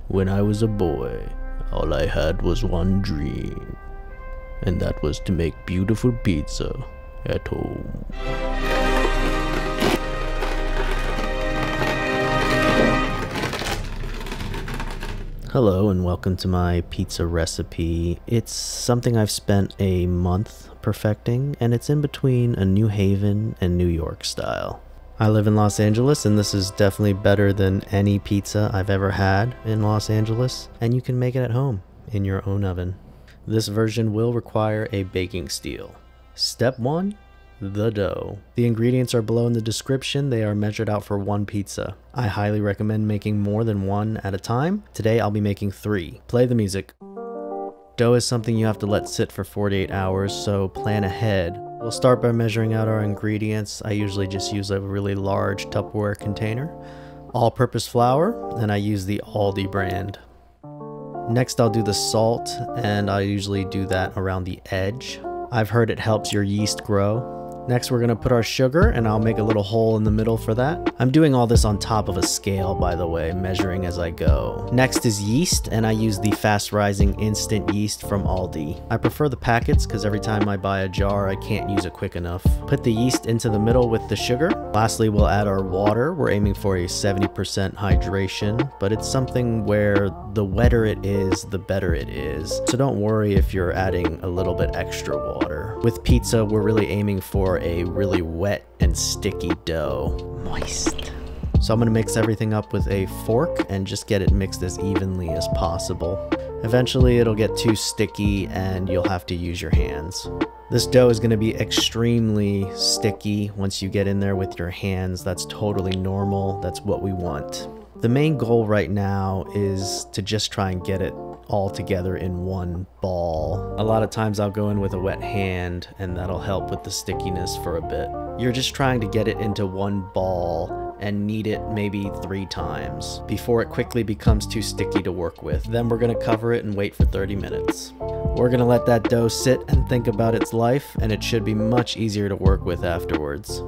When I was a boy, all I had was one dream, and that was to make beautiful pizza at home. Hello and welcome to my pizza recipe. It's something I've spent a month perfecting, and it's in between a New Haven and New York style. I live in Los Angeles, and this is definitely better than any pizza I've ever had in Los Angeles, and you can make it at home in your own oven. This version will require a baking steel. Step 1. The dough. The ingredients are below in the description. They are measured out for one pizza. I highly recommend making more than one at a time. Today I'll be making 3. Play the music. Dough is something you have to let sit for 48 hours, so plan ahead. We'll start by measuring out our ingredients. I usually just use a really large Tupperware container. All-purpose flour, and I use the Aldi brand. Next I'll do the salt, and I usually do that around the edge. I've heard it helps your yeast grow. Next we're going to put our sugar, and I'll make a little hole in the middle for that. I'm doing all this on top of a scale, by the way, measuring as I go. Next is yeast, and I use the fast rising instant yeast from Aldi. I prefer the packets because every time I buy a jar I can't use it quick enough. Put the yeast into the middle with the sugar. Lastly we'll add our water. We're aiming for a 70% hydration, but it's something where the wetter it is, the better it is. So don't worry if you're adding a little bit extra water. With pizza we're really aiming for a really wet and sticky dough. Moist. So I'm going to mix everything up with a fork and just get it mixed as evenly as possible. Eventually it'll get too sticky and you'll have to use your hands. This dough is going to be extremely sticky once you get in there with your hands. That's totally normal. That's what we want. The main goal right now is to just try and get it all together in one ball. A lot of times I'll go in with a wet hand and that'll help with the stickiness for a bit. You're just trying to get it into one ball and knead it maybe 3 times before it quickly becomes too sticky to work with. Then we're going to cover it and wait for 30 minutes. We're going to let that dough sit and think about its life, and it should be much easier to work with afterwards.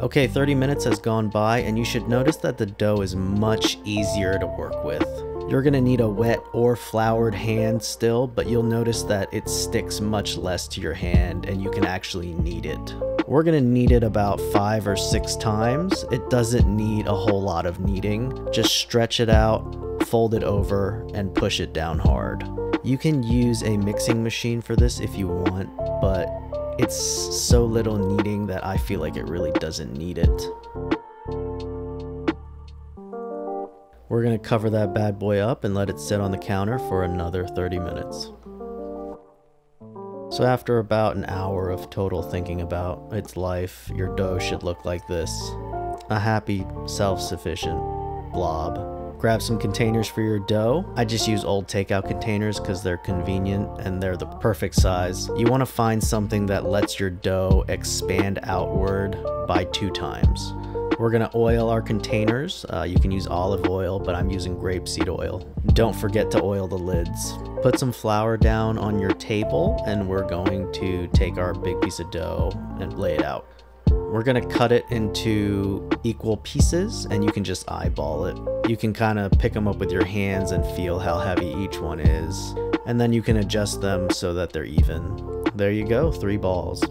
Okay, 30 minutes has gone by, and you should notice that the dough is much easier to work with. You're going to need a wet or floured hand still, but you'll notice that it sticks much less to your hand and you can actually knead it. We're going to knead it about 5 or 6 times. It doesn't need a whole lot of kneading. Just stretch it out, fold it over, and push it down hard. You can use a mixing machine for this if you want, but it's so little kneading that I feel like it really doesn't need it. We're going to cover that bad boy up and let it sit on the counter for another 30 minutes. So after about an hour of total thinking about its life, your dough should look like this. A happy, self-sufficient blob. Grab some containers for your dough. I just use old takeout containers because they're convenient and they're the perfect size. You want to find something that lets your dough expand outward by 2 times. We're going to oil our containers. You can use olive oil, but I'm using grapeseed oil. Don't forget to oil the lids. Put some flour down on your table, and we're going to take our big piece of dough and lay it out. We're going to cut it into equal pieces, and you can just eyeball it. You can kind of pick them up with your hands and feel how heavy each one is. And then you can adjust them so that they're even. There you go, 3 balls.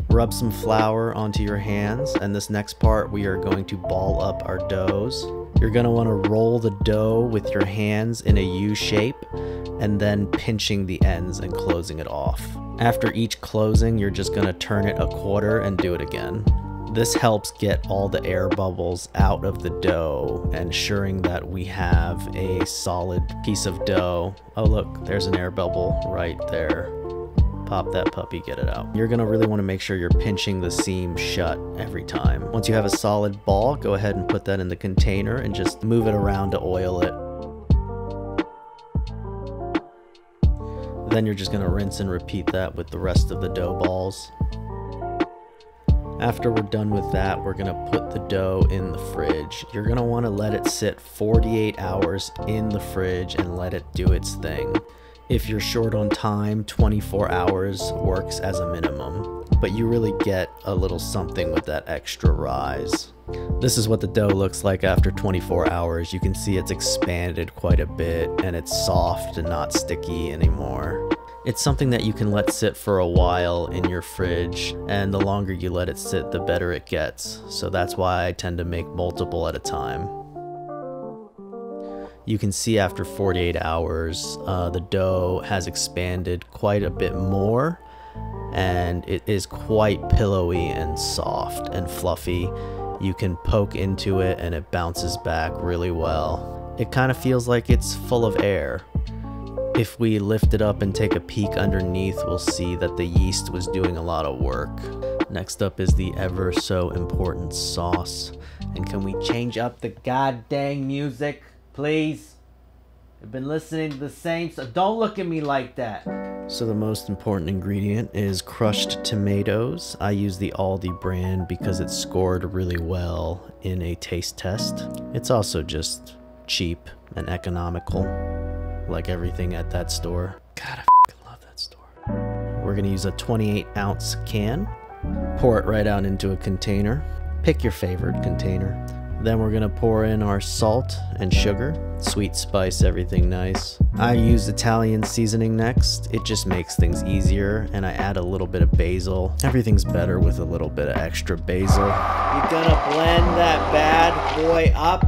Rub some flour onto your hands, and this next part we are going to ball up our doughs. You're going to want to roll the dough with your hands in a U shape and then pinching the ends and closing it off. After each closing, you're just going to turn it a quarter and do it again. This helps get all the air bubbles out of the dough, ensuring that we have a solid piece of dough. Oh look, there's an air bubble right there. Pop that puppy, get it out. You're gonna really want to make sure you're pinching the seam shut every time. Once you have a solid ball, go ahead and put that in the container and just move it around to oil it. Then you're just gonna rinse and repeat that with the rest of the dough balls. After we're done with that, we're gonna put the dough in the fridge. You're gonna want to let it sit 48 hours in the fridge and let it do its thing. If you're short on time, 24 hours works as a minimum, but you really get a little something with that extra rise. This is what the dough looks like after 24 hours. You can see it's expanded quite a bit and it's soft and not sticky anymore. It's something that you can let sit for a while in your fridge, and the longer you let it sit, the better it gets. So that's why I tend to make multiple at a time. You can see after 48 hours, the dough has expanded quite a bit more, and it is quite pillowy and soft and fluffy. You can poke into it and it bounces back really well. It kind of feels like it's full of air. If we lift it up and take a peek underneath, we'll see that the yeast was doing a lot of work. Next up is the ever so important sauce. And can we change up the goddamn music, please? I've been listening to the same stuff. Don't look at me like that. So the most important ingredient is crushed tomatoes. I use the Aldi brand because it scored really well in a taste test. It's also just cheap and economical, like everything at that store. God, I f***ing love that store. We're gonna use a 28-ounce can. Pour it right out into a container. Pick your favorite container. Then we're gonna pour in our salt and sugar, sweet spice everything nice. I use Italian seasoning next. It just makes things easier, and I add a little bit of basil. Everything's better with a little bit of extra basil. You gonna blend that bad boy up?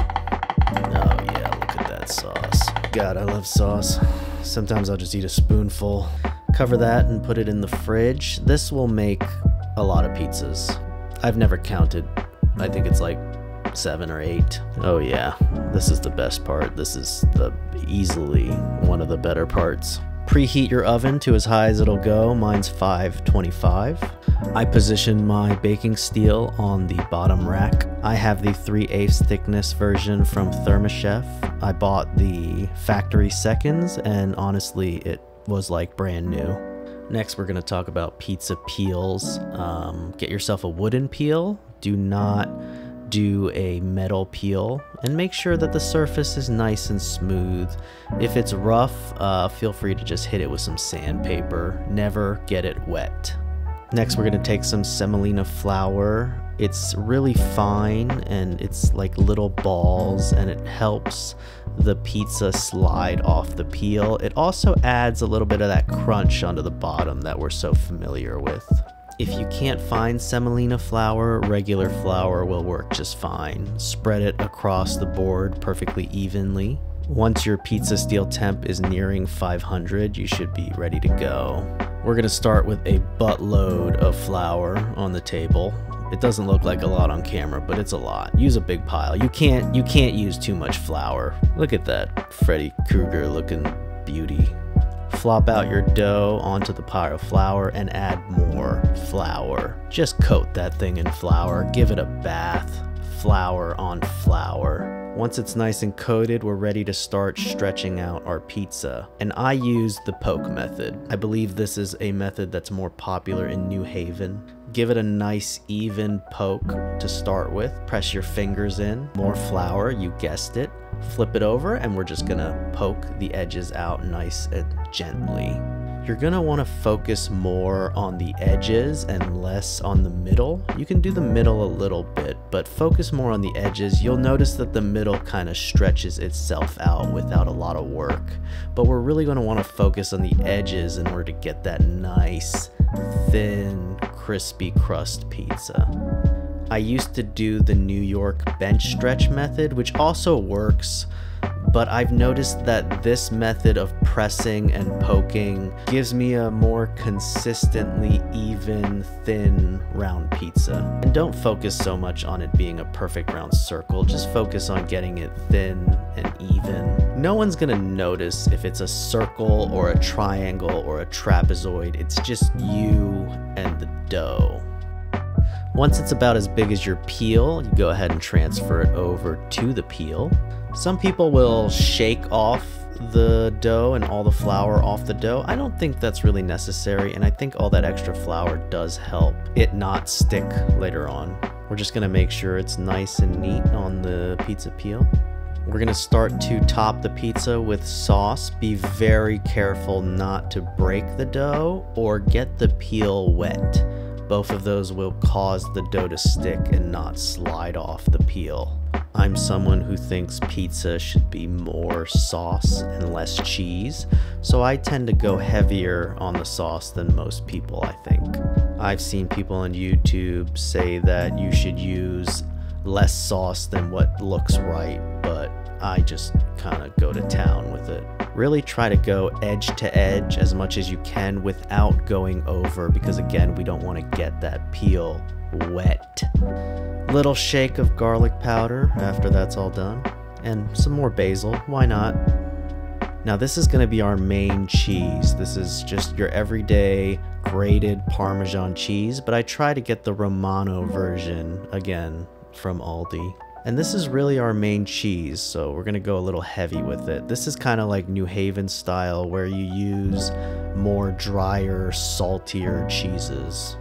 Oh yeah, look at that sauce. God, I love sauce. Sometimes I'll just eat a spoonful. Cover that and put it in the fridge. This will make a lot of pizzas. I've never counted. I think it's like 7 or 8. Oh yeah, this is the best part. This is easily one of the better parts. Preheat your oven to as high as it'll go. Mine's 525. I position my baking steel on the bottom rack. I have the 3/8 thickness version from Thermochef. I bought the factory seconds, and honestly, it was like brand new. Next, we're gonna talk about pizza peels. Get yourself a wooden peel. Do not do a metal peel, and make sure that the surface is nice and smooth. If it's rough, feel free to just hit it with some sandpaper. Never get it wet. Next, we're gonna take some semolina flour. It's really fine and it's like little balls, and it helps the pizza slide off the peel. It also adds a little bit of that crunch onto the bottom that we're so familiar with. If you can't find semolina flour, regular flour will work just fine. Spread it across the board perfectly evenly. Once your pizza steel temp is nearing 500, you should be ready to go. We're gonna start with a buttload of flour on the table. It doesn't look like a lot on camera, but it's a lot. Use a big pile. You can't use too much flour. Look at that Freddy Krueger looking beauty. Flop out your dough onto the pile of flour and add more flour. Just coat that thing in flour. Give it a bath. Flour on flour. Once it's nice and coated, we're ready to start stretching out our pizza. And I use the poke method. I believe this is a method that's more popular in New Haven. Give it a nice even poke to start with. Press your fingers in. More flour, you guessed it. Flip it over, and we're just gonna poke the edges out nice and gently. You're gonna wanna focus more on the edges and less on the middle. You can do the middle a little bit, but focus more on the edges. You'll notice that the middle kind of stretches itself out without a lot of work. But we're really gonna wanna focus on the edges in order to get that nice, thin, crispy crust pizza. I used to do the New York bench stretch method, which also works, but I've noticed that this method of pressing and poking gives me a more consistently even, thin, round pizza. And don't focus so much on it being a perfect round circle, just focus on getting it thin and even. No one's gonna notice if it's a circle or a triangle or a trapezoid. It's just you and the dough. Once it's about as big as your peel, you go ahead and transfer it over to the peel. Some people will shake off the dough and all the flour off the dough. I don't think that's really necessary, and I think all that extra flour does help it not stick later on. We're just gonna make sure it's nice and neat on the pizza peel. We're gonna start to top the pizza with sauce. Be very careful not to break the dough or get the peel wet. Both of those will cause the dough to stick and not slide off the peel. I'm someone who thinks pizza should be more sauce and less cheese, so I tend to go heavier on the sauce than most people, I think. I've seen people on YouTube say that you should use less sauce than what looks right, but I just kind of go to town with it. Really try to go edge to edge as much as you can without going over, because again, we don't want to get that peel wet. Little shake of garlic powder after that's all done, and some more basil, why not? Now this is going to be our main cheese. This is just your everyday grated Parmesan cheese, but I try to get the Romano version, again, from Aldi. And this is really our main cheese, so we're gonna go a little heavy with it. This is kind of like New Haven style, where you use more drier, saltier cheeses.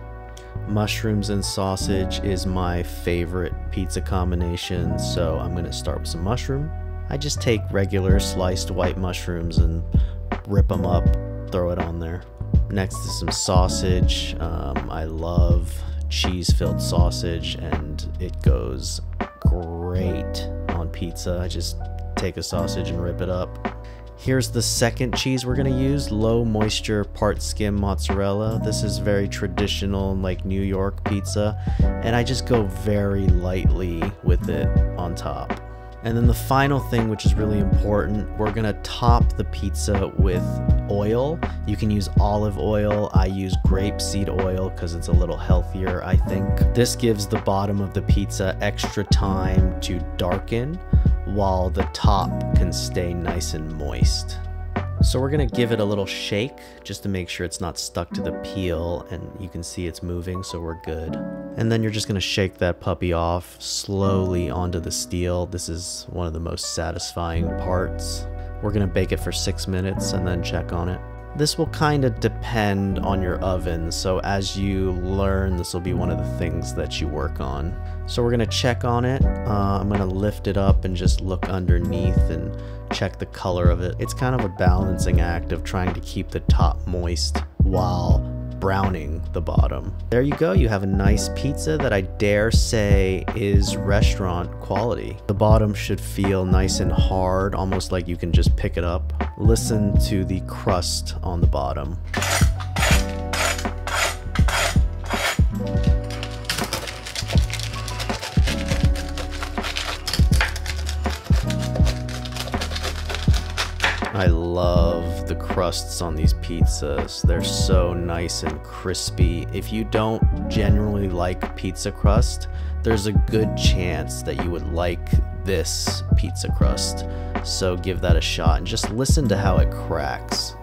Mushrooms and sausage is my favorite pizza combination, so I'm gonna start with some mushroom. I just take regular sliced white mushrooms and rip them up, throw it on there. Next is some sausage. I love cheese-filled sausage, and it goes great on pizza. I just take a sausage and rip it up. Here's the second cheese we're gonna use, low moisture part skim mozzarella. This is very traditional, like New York pizza, and I just go very lightly with it on top. And then the final thing, which is really important, we're gonna top the pizza with oil. You can use olive oil. I use grapeseed oil because it's a little healthier, I think. This gives the bottom of the pizza extra time to darken while the top can stay nice and moist. So we're gonna give it a little shake just to make sure it's not stuck to the peel, and you can see it's moving, so we're good. And then you're just gonna shake that puppy off slowly onto the steel. This is one of the most satisfying parts. We're gonna bake it for 6 minutes and then check on it. This will kind of depend on your oven, so as you learn, this will be one of the things that you work on. So we're gonna check on it. I'm gonna lift it up and just look underneath and check the color of it. It's kind of a balancing act of trying to keep the top moist while browning the bottom. There you go, you have a nice pizza that I dare say is restaurant quality. The bottom should feel nice and hard, almost like you can just pick it up. Listen to the crust on the bottom. I love the crusts on these pizzas. They're so nice and crispy. If you don't generally like pizza crust, there's a good chance that you would like this pizza crust. So give that a shot and just listen to how it cracks.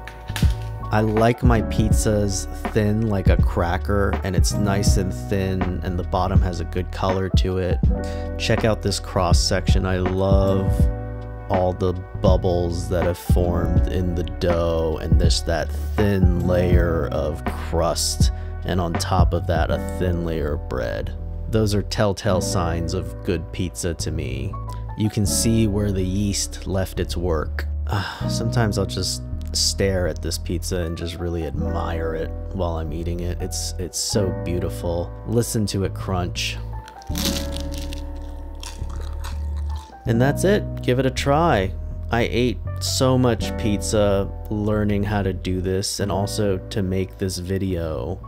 I like my pizzas thin like a cracker, and it's nice and thin, and the bottom has a good color to it. Check out this cross section. I love all the bubbles that have formed in the dough, and that thin layer of crust, and on top of that a thin layer of bread. Those are telltale signs of good pizza to me. You can see where the yeast left its work. Sometimes I'll just stare at this pizza and just really admire it while I'm eating it. It's so beautiful. Listen to it crunch. And that's it. Give it a try. I ate so much pizza learning how to do this and also to make this video.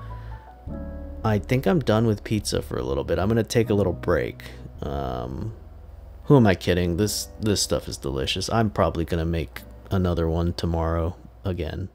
I think I'm done with pizza for a little bit. I'm gonna take a little break. Who am I kidding? This stuff is delicious. I'm probably gonna make another one tomorrow again.